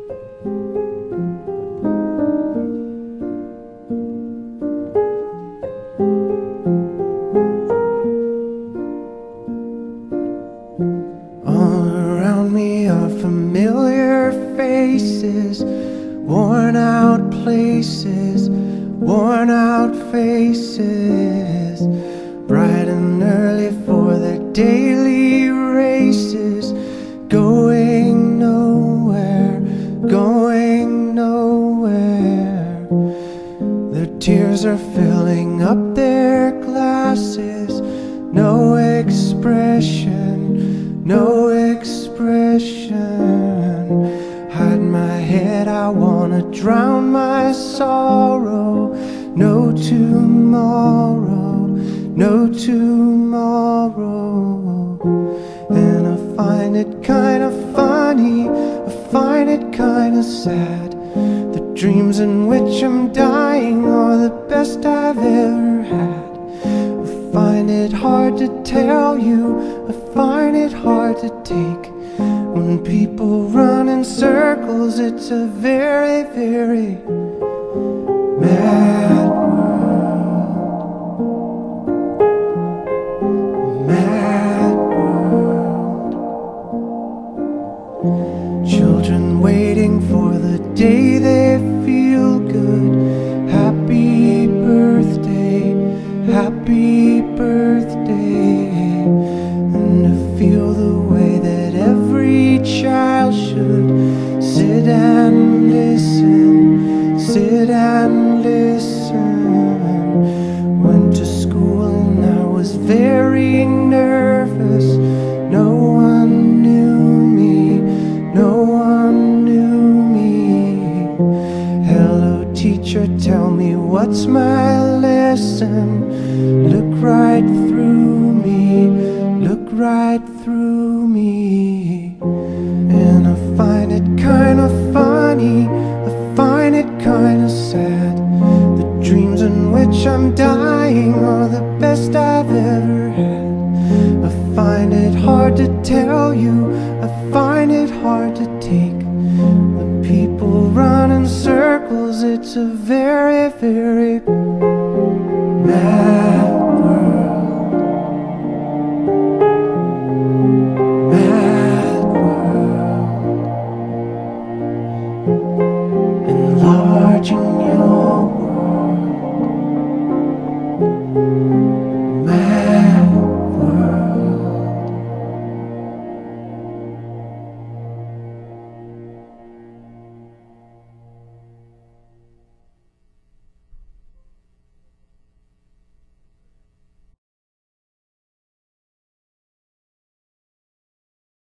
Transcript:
All around me are familiar faces, worn out places, worn out faces, bright and early for their daily races, going nowhere, going nowhere. Their tears are filling up their glasses, no expression, no expression. Hide my head, I wanna drown my sorrow. No tomorrow, no tomorrow. And I find it kinda funny, I find it kinda sad. The dreams in which I'm dying are the best I've ever had. I find it hard to tell you, I find it hard to take. When people run in circles, it's a very, very mad world. Mad world. Children waiting for the day they feel good. Happy birthday, happy birthday. And to feel the way that every child should sit and listen, sit and listen. Went to school and I was very nervous. No one knew me, no one knew me. Hello teacher, tell me what's my lesson. Look right through me, look right through me. And I find it kinda funny, I find it kinda sad. The dreams in which I'm dying are the best I've ever had. I find it hard to tell you, I find it hard to take. When people run in circles, it's a very, very